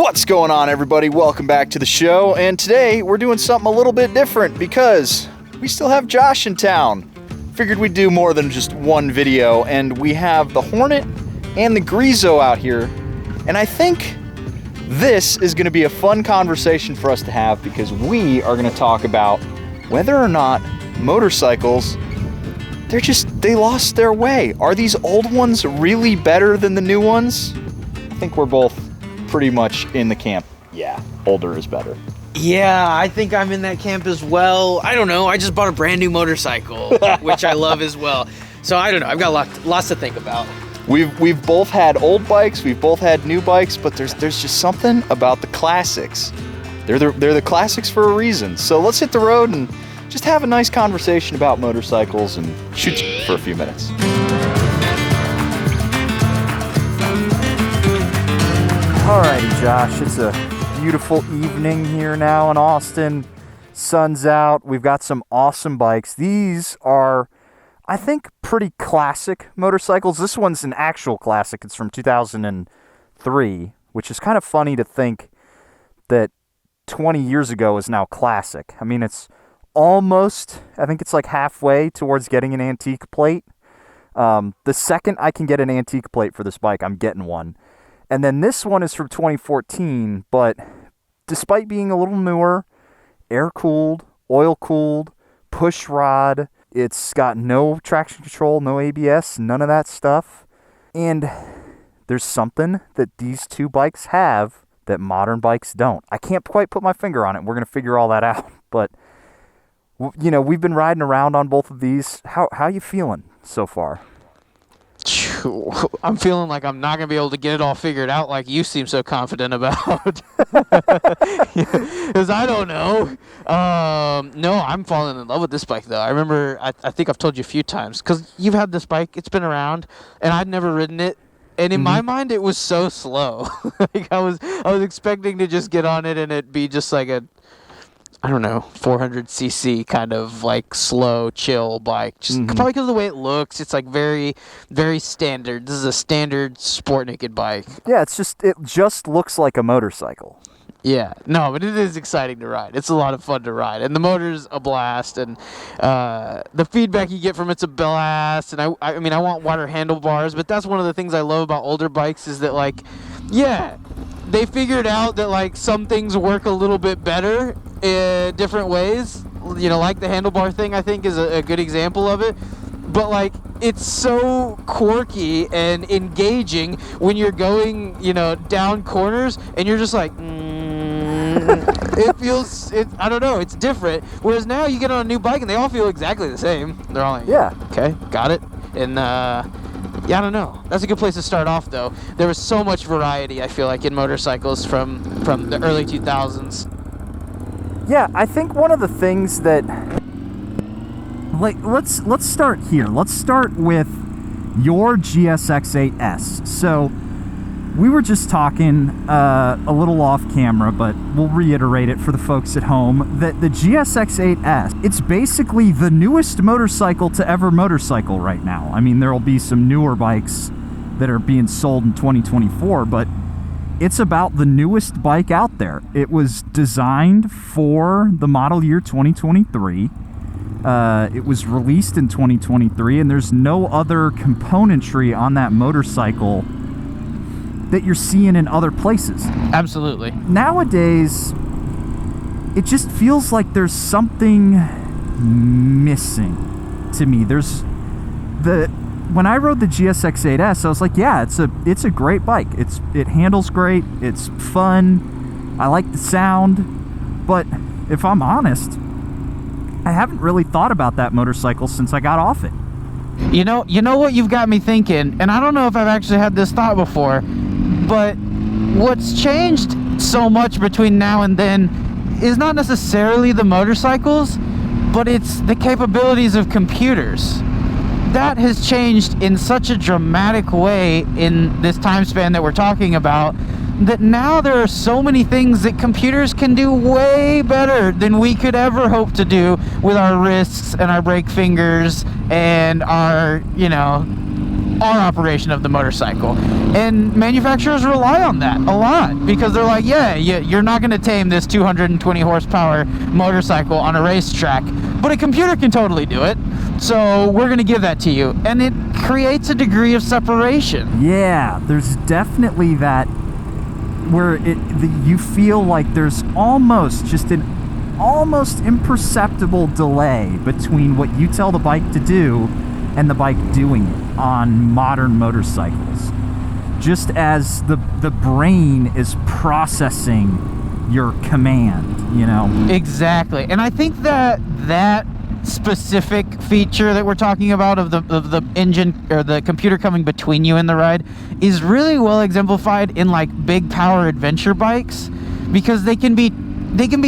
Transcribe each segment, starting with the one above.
What's going on, everybody? Welcome back to the show, and today we're doing something a little bit different because we still have Josh in town. Figured we'd do more than just one video, and we have the Hornet and the Grezzo out here, and I think this is going to be a fun conversation for us to have because we are going to talk about whether or not motorcycles, they lost their way. Are these old ones really better than the new ones? I think we're both pretty much in the camp. Yeah, older is better. Yeah, I think I'm in that camp as well. I don't know. I just bought a brand new motorcycle, which I love as well. So I don't know. I've got lots to think about. We've both had old bikes. We've both had new bikes, but there's just something about the classics. They're the classics for a reason. So let's hit the road and just have a nice conversation about motorcycles and shoot for a few minutes. Alrighty, Josh, it's a beautiful evening here now in Austin. Sun's out. We've got some awesome bikes. These are, I think, pretty classic motorcycles. This one's an actual classic. It's from 2003, which is kind of funny to think that 20 years ago is now classic. I mean, it's almost, I think it's like halfway towards getting an antique plate. The second I can get an antique plate for this bike, I'm getting one. And then this one is from 2014, but despite being a little newer, air-cooled, oil-cooled, push rod, it's got no traction control, no ABS, none of that stuff. And there's something that these two bikes have that modern bikes don't. I can't quite put my finger on it. We're going to figure all that out. But, you know, we've been riding around on both of these. How you feeling so far? I'm feeling like I'm not going to be able to get it all figured out like you seem so confident about. Because I don't know. No, I'm falling in love with this bike, though. I remember, I think I've told you a few times, because you've had this bike, it's been around, and I'd never ridden it. And in my mind, it was so slow. Like I was expecting to just get on it and it be just like a, I don't know, 400cc kind of like slow, chill bike. Just probably because of the way it looks. It's like very, very standard. This is a standard sport naked bike. Yeah, it just looks like a motorcycle. Yeah, no, but it is exciting to ride. It's a lot of fun to ride, and the motor's a blast, and the feedback you get from it's a blast. And I mean, I want wider handlebars, but that's one of the things I love about older bikes is that, like, yeah, they figured out that like some things work a little bit better in different ways. You know, like the handlebar thing, I think is a good example of it. But like, it's so quirky and engaging when you're going, you know, down corners, and you're just like, I don't know, it's different. Whereas now you get on a new bike and they all feel exactly the same. They're all like, yeah, okay, got it. And yeah, I don't know. That's a good place to start off, though. There was so much variety, I feel like, in motorcycles from the early 2000s. Yeah, I think one of the things that, like, let's start here. Let's start with your GSX-8S. So we were just talking a little off camera, but we'll reiterate it for the folks at home, that the GSX-8S, it's basically the newest motorcycle to ever motorcycle right now. I mean, there'll be some newer bikes that are being sold in 2024, but it's about the newest bike out there. It was designed for the model year 2023. It was released in 2023, and there's no other componentry on that motorcycle that you're seeing in other places. Absolutely. Nowadays, it just feels like there's something missing to me. When I rode the GSX-8S, I was like, yeah, it's a great bike. It handles great. It's fun. I like the sound. But if I'm honest, I haven't really thought about that motorcycle since I got off it. You know what you've got me thinking, and I don't know if I've actually had this thought before, but what's changed so much between now and then is not necessarily the motorcycles, but it's the capabilities of computers. That has changed in such a dramatic way in this time span that we're talking about, that now there are so many things that computers can do way better than we could ever hope to do with our wrists and our brake fingers and our, you know, our operation of the motorcycle. And manufacturers rely on that a lot because they're like, yeah, you're not going to tame this 220 horsepower motorcycle on a racetrack, but a computer can totally do it. So we're going to give that to you. And it creates a degree of separation. Yeah, there's definitely that where you feel like there's almost just an almost imperceptible delay between what you tell the bike to do and the bike doing it on modern motorcycles. Just as the brain is processing your command, you know? Exactly. And I think that specific feature that we're talking about of the engine or the computer coming between you and the ride is really well exemplified in like big power adventure bikes, because they can be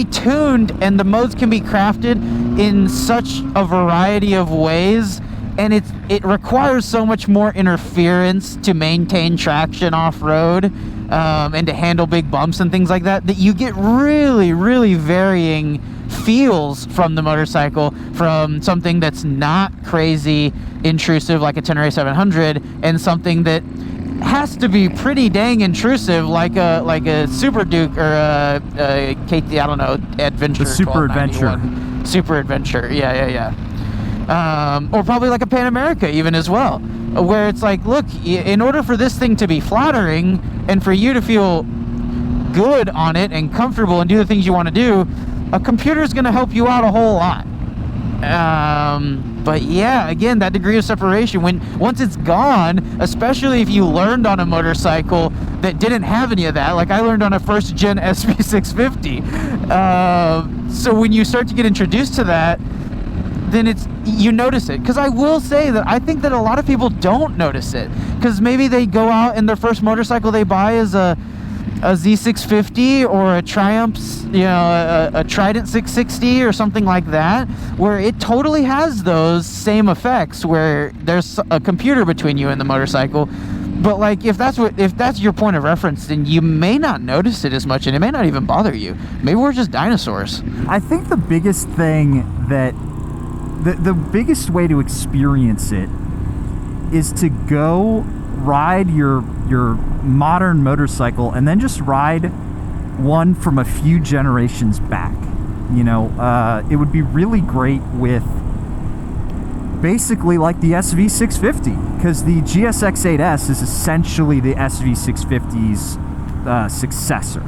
tuned and the modes can be crafted in such a variety of ways, and it requires so much more interference to maintain traction off-road and to handle big bumps and things like that, that you get really, really varying feels from the motorcycle, from something that's not crazy intrusive like a Tenere 700 and something that has to be pretty dang intrusive like a Super Duke or a KT, I don't know, Adventure. The Super Adventure. Super Adventure, yeah. Or probably like a Pan America even as well, where it's like, look, in order for this thing to be flattering and for you to feel good on it and comfortable and do the things you want to do, a computer is going to help you out a whole lot. But yeah, again, that degree of separation, once it's gone, especially if you learned on a motorcycle that didn't have any of that, like I learned on a first gen SV650. So when you start to get introduced to that, then you notice it. Because I will say that I think that a lot of people don't notice it, because maybe they go out and their first motorcycle they buy is a Z650 or a Triumph, a Trident 660 or something like that, where it totally has those same effects where there's a computer between you and the motorcycle. But like, if that's your point of reference, then you may not notice it as much, and it may not even bother you. Maybe we're just dinosaurs. I think the biggest thing that the biggest way to experience it is to go ride your modern motorcycle and then just ride one from a few generations back. It would be really great with basically like the SV650, because the GSX-8S is essentially the SV650's successor.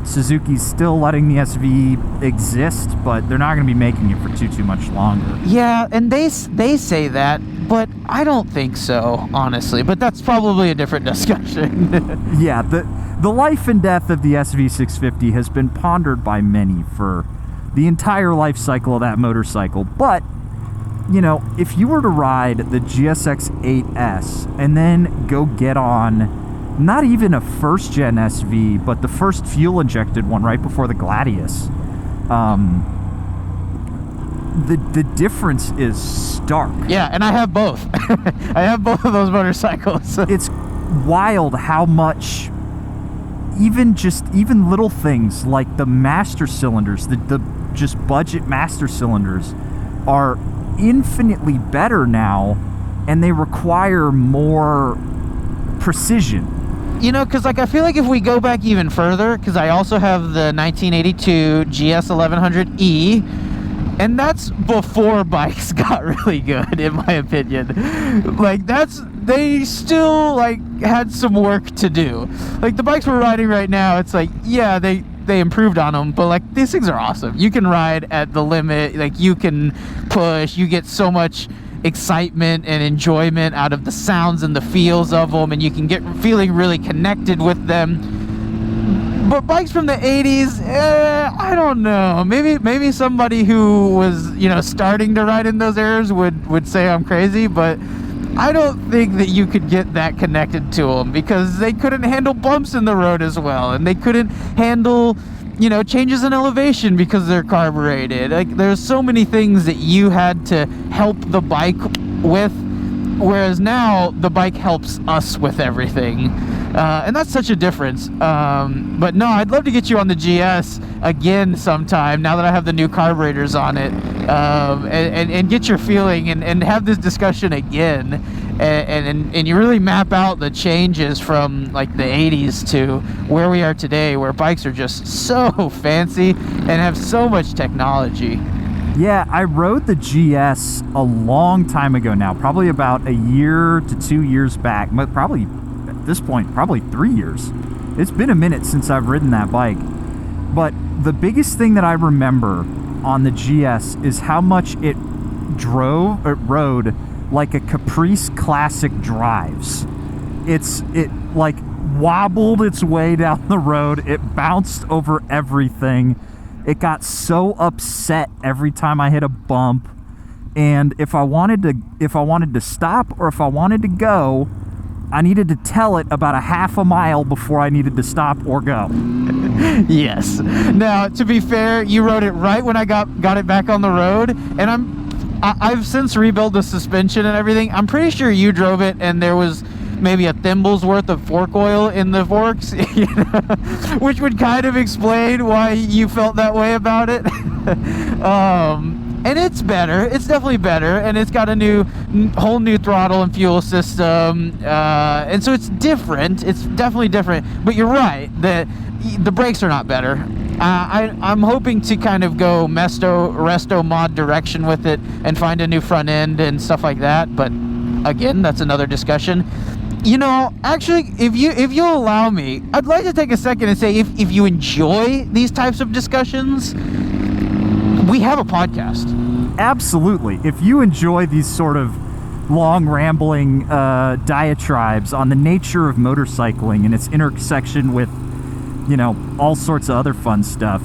Suzuki's still letting the SV exist, but they're not going to be making it for too much longer. Yeah, and they say that, but I don't think so, honestly. But that's probably a different discussion. Yeah, the life and death of the SV650 has been pondered by many for the entire life cycle of that motorcycle. But, if you were to ride the GSX-8S and then go get on not even a first-gen SV, but the first fuel-injected one right before the Gladius, the difference is stark. Yeah, and I have both. I have both of those motorcycles. It's wild how much even little things like the master cylinders, the just budget master cylinders, are infinitely better now, and they require more precision. Because I feel like if we go back even further, because I also have the 1982 GS1100E, and that's before bikes got really good, in my opinion. Like, they still had some work to do. Like, the bikes we're riding right now, it's like, yeah, they improved on them, but like, these things are awesome. You can ride at the limit, like, you can push, you get so much excitement and enjoyment out of the sounds and the feels of them, and you can get feeling really connected with them. But bikes from the 80s, I don't know. Maybe somebody who was, starting to ride in those eras would say I'm crazy, but I don't think that you could get that connected to them, because they couldn't handle bumps in the road as well, and they couldn't handle changes in elevation because they're carbureted. Like, there's so many things that you had to help the bike with, whereas now the bike helps us with everything. And that's such a difference. But no, I'd love to get you on the GS again sometime, now that I have the new carburetors on it, and get your feeling and have this discussion again. and you really map out the changes from like the 80s to where we are today, where bikes are just so fancy and have so much technology. Yeah, I rode the GS a long time ago now, probably about a year to 2 years back, but probably at this point, probably 3 years. It's been a minute since I've ridden that bike. But the biggest thing that I remember on the GS is how much it rode like a Caprice Classic drives. It like wobbled its way down the road. It bounced over everything. It got so upset every time I hit a bump, and if I wanted to stop or if I wanted to go, I needed to tell it about a half a mile before I needed to stop or go. Yes. Now, to be fair, you rode it right when I got it back on the road, and I've since rebuilt the suspension and everything. I'm pretty sure you drove it and there was maybe a thimble's worth of fork oil in the forks, which would kind of explain why you felt that way about it. And it's better. It's definitely better, and it's got a whole new throttle and fuel system, and so it's different. It's definitely different. But you're right that the brakes are not better. I'm hoping to kind of go resto mod direction with it and find a new front end and stuff like that. But again, that's another discussion. You know, actually, if you'll allow me, I'd like to take a second and say if you enjoy these types of discussions, we have a podcast. Absolutely. If you enjoy these sort of long rambling diatribes on the nature of motorcycling and its intersection with, you know, all sorts of other fun stuff,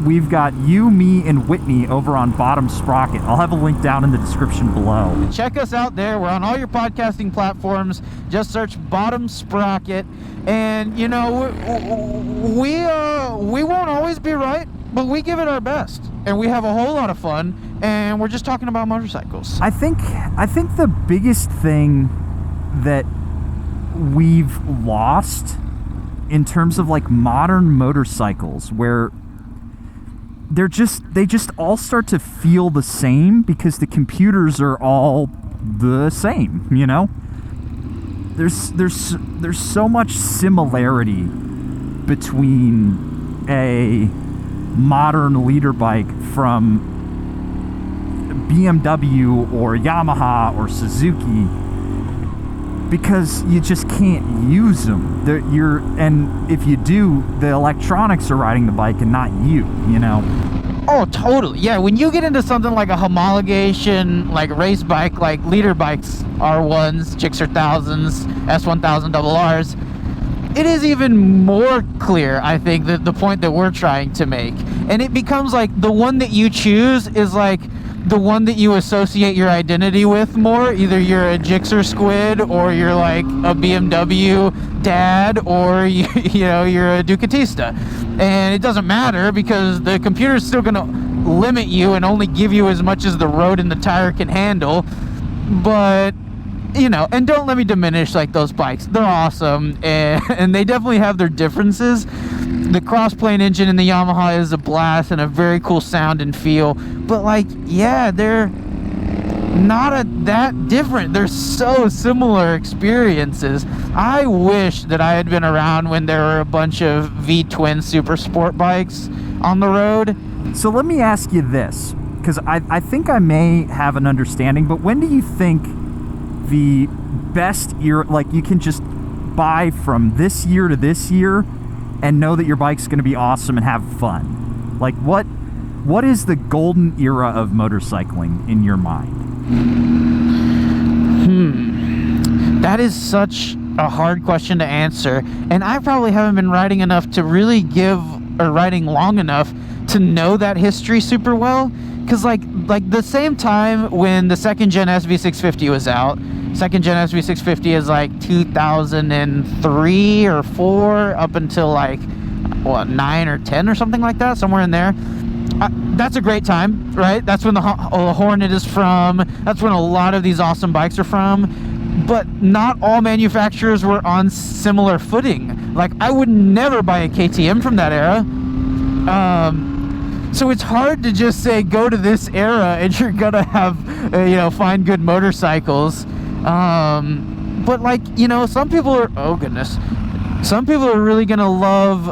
we've got you, me, and Whitney over on Bottom Sprocket. I'll have a link down in the description below. Check us out there. We're on all your podcasting platforms. Just search Bottom Sprocket. And, you know, we won't always be right, but we give it our best. And we have a whole lot of fun. And we're just talking about motorcycles. I think the biggest thing that we've lost in terms of like modern motorcycles, where they just all start to feel the same because the computers are all the same, you know? There's so much similarity between a modern leader bike from BMW or Yamaha or Suzuki, because you just can't use them. And if you do, the electronics are riding the bike and not you know? Oh, totally. Yeah, when you get into something like a homologation, like race bike, like leader bikes, R1s, Gixxer 1000s, S1000RRs, it is even more clear, I think, that the point that we're trying to make. And it becomes like the one that you choose is like the one that you associate your identity with more. Either you're a Gixxer squid, or you're like a BMW dad, or you're a Ducatista. And it doesn't matter because the computer's still going to limit you and only give you as much as the road and the tire can handle. But and don't let me diminish like those bikes. They're awesome, and they definitely have their differences. The cross-plane engine in the Yamaha is a blast and a very cool sound and feel. But like, yeah, they're not that different. They're so similar experiences. I wish that I had been around when there were a bunch of V-twin super sport bikes on the road. So let me ask you this, because I think I may have an understanding, but when do you think the best year, like you can just buy from this year to this year and know that your bike's going to be awesome and have fun? Like what is the golden era of motorcycling in your mind? That is such a hard question to answer, and I probably haven't been riding enough to really riding long enough to know that history super well. Because like the same time when the second gen SV650 was out, second gen SV650 is like 2003 or 4 up until like 9 or 10 or something like that, somewhere in there. That's a great time, right? That's when the Hornet is from. That's when a lot of these awesome bikes are from. But not all manufacturers were on similar footing. Like, I would never buy a KTM from that era. So it's hard to just say go to this era and you're gonna have find good motorcycles. But like, you know, some people are, oh goodness, some people are really gonna love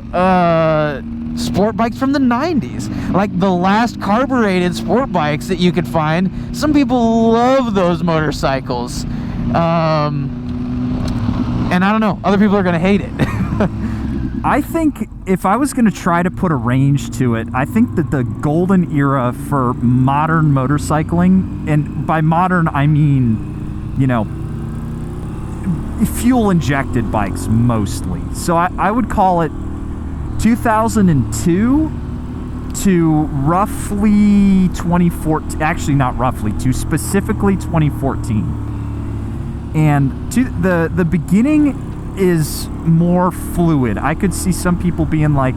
sport bikes from the 90s, like the last carbureted sport bikes that you could find. Some people love those motorcycles, and I don't know, other people are gonna hate it. I think if I was going to try to put a range to it, I think that the golden era for modern motorcycling, and by modern I mean, you know, fuel injected bikes mostly. So I would call it 2002 to roughly 2014, actually not roughly, to specifically 2014. And to the beginning is more fluid. I could see some people being like,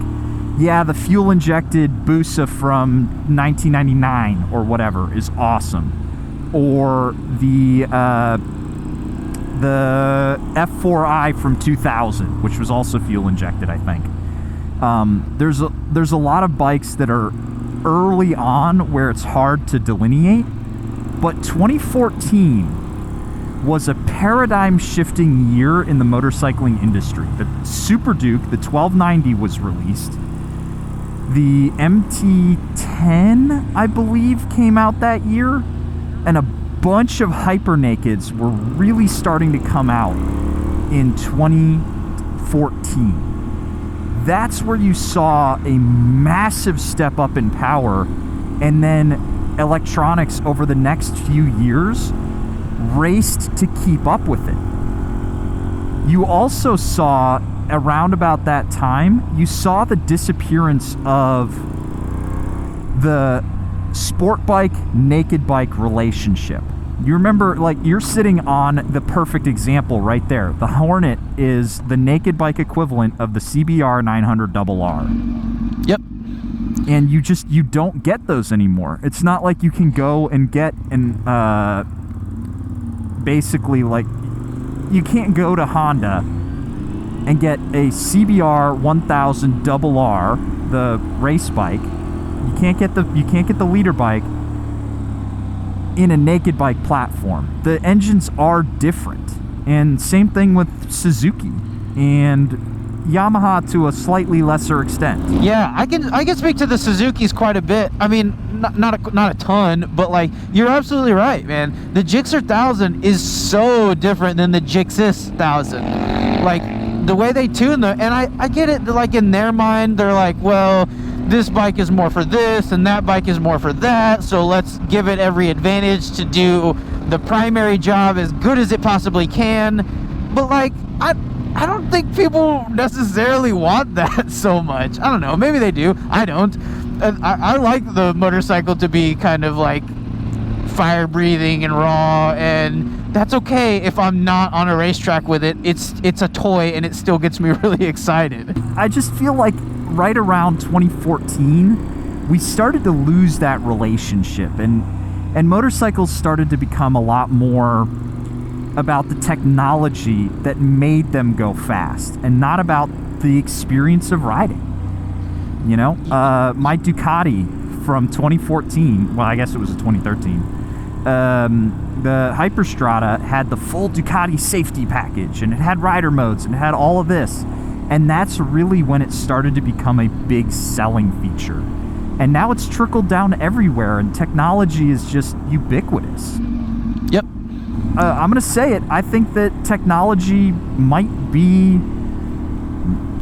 yeah, the fuel injected Busa from 1999 or whatever is awesome, or the F4i from 2000, which was also fuel injected, I think. There's a lot of bikes that are early on where it's hard to delineate, but 2014 was a paradigm-shifting year in the motorcycling industry. The Super Duke, the 1290, was released. The MT-10, I believe, came out that year, and a bunch of hyper-nakeds were really starting to come out in 2014. That's where you saw a massive step up in power, and then electronics over the next few years raced to keep up with it. You also saw, around about that time, you saw the disappearance of the sport bike, naked bike relationship. You remember, like, you're sitting on the perfect example right there. The Hornet is the naked bike equivalent of the CBR 900RR. Yep. And you don't get those anymore. It's not like you can go and get an basically, like, you can't go to Honda and get a CBR 1000RR, the race bike. You can't get the leader bike in a naked bike platform. The engines are different, and same thing with Suzuki and Yamaha to a slightly lesser extent. Yeah, I can speak to the Suzukis quite a bit. I mean, not a ton, but like, you're absolutely right, man. The Gixxer 1000 is so different than the Gixxis 1000. Like, the way they tune them, and I get it, like, in their mind, they're like, well, this bike is more for this, and that bike is more for that, so let's give it every advantage to do the primary job as good as it possibly can. But, like, I don't think people necessarily want that so much. I don't know, maybe they do, I don't. I like the motorcycle to be kind of like fire breathing and raw, and that's okay if I'm not on a racetrack with it. It's a toy, and it still gets me really excited. I just feel like right around 2014, we started to lose that relationship, and motorcycles started to become a lot more about the technology that made them go fast, and not about the experience of riding. You know, my Ducati from 2014, well, I guess it was 2013, the Hyperstrada had the full Ducati safety package, and it had rider modes, and it had all of this. And that's really when it started to become a big selling feature. And now it's trickled down everywhere, and technology is just ubiquitous. Yep. I'm going to say it. I think that technology might be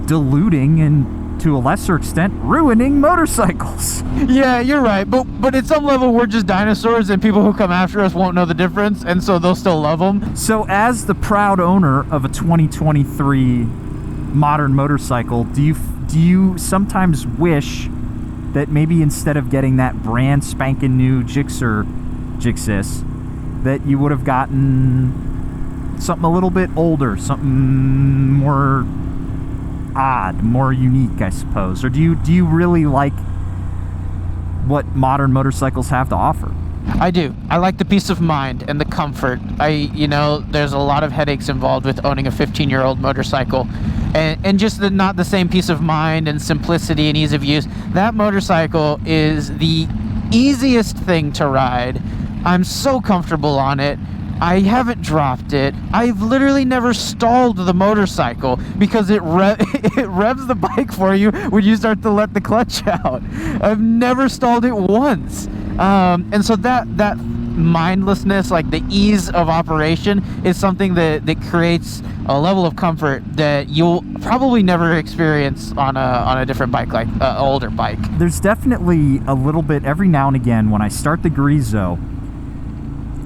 diluting and, to a lesser extent, ruining motorcycles. Yeah, you're right. But at some level, we're just dinosaurs, and people who come after us won't know the difference, and so they'll still love them. So as the proud owner of a 2023 modern motorcycle, do you sometimes wish that maybe instead of getting that brand spanking new Gixxis, that you would have gotten something a little bit older, something more odd, more unique, I suppose? Or do you really like what modern motorcycles have to offer? I do. I like the peace of mind and the comfort. There's a lot of headaches involved with owning a 15-year-old motorcycle, and just not the same peace of mind and simplicity and ease of use. That motorcycle is the easiest thing to ride. I'm so comfortable on it. I haven't dropped it. I've literally never stalled the motorcycle because it revs the bike for you when you start to let the clutch out. I've never stalled it once. And so that mindlessness, like the ease of operation, is something that creates a level of comfort that you'll probably never experience on a different bike, like an older bike. There's definitely a little bit every now and again when I start the Grezzo,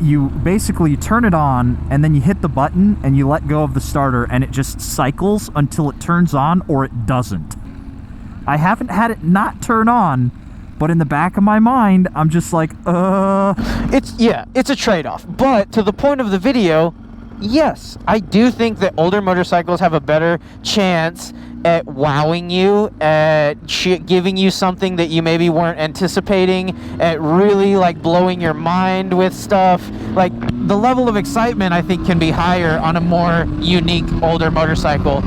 you basically turn it on and then you hit the button and you let go of the starter and it just cycles until it turns on or it doesn't. I haven't had it not turn on, but in the back of my mind, I'm just like, It's a trade-off. But to the point of the video, yes, I do think that older motorcycles have a better chance at wowing you, at giving you something that you maybe weren't anticipating, at really like blowing your mind with stuff. Like the level of excitement, I think, can be higher on a more unique older motorcycle.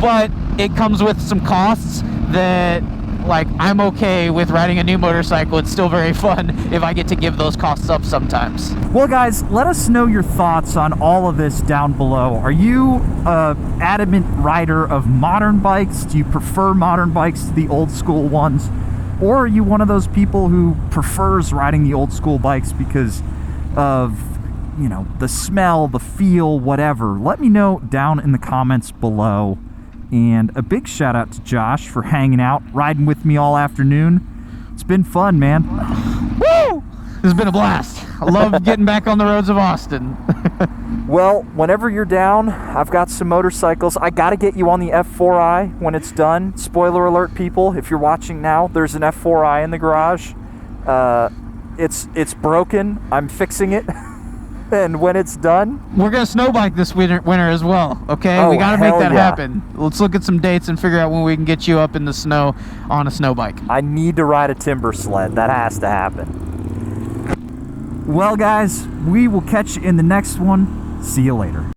But it comes with some costs that, like, I'm okay with riding a new motorcycle. It's still very fun if I get to give those costs up sometimes. Well, guys, let us know your thoughts on all of this down below. Are you an adamant rider of modern bikes? Do you prefer modern bikes to the old school ones? Or are you one of those people who prefers riding the old school bikes because of, you know, the smell, the feel, whatever? Let me know down in the comments below. And a big shout out to Josh for hanging out, riding with me all afternoon. It's been fun, man. Woo! This has been a blast. I love getting back on the roads of Austin. Well, whenever you're down, I've got some motorcycles. I got to get you on the F4i when it's done. Spoiler alert, people, if you're watching now, there's an F4i in the garage. It's broken. I'm fixing it. And when it's done, we're gonna snow bike this winter as well. Okay, oh, we gotta make that yeah. happen. Let's look at some dates and figure out when we can get you up in the snow on a snow bike. I need to ride a timber sled. That has to happen. Well, guys, we will catch you in the next one. See you later.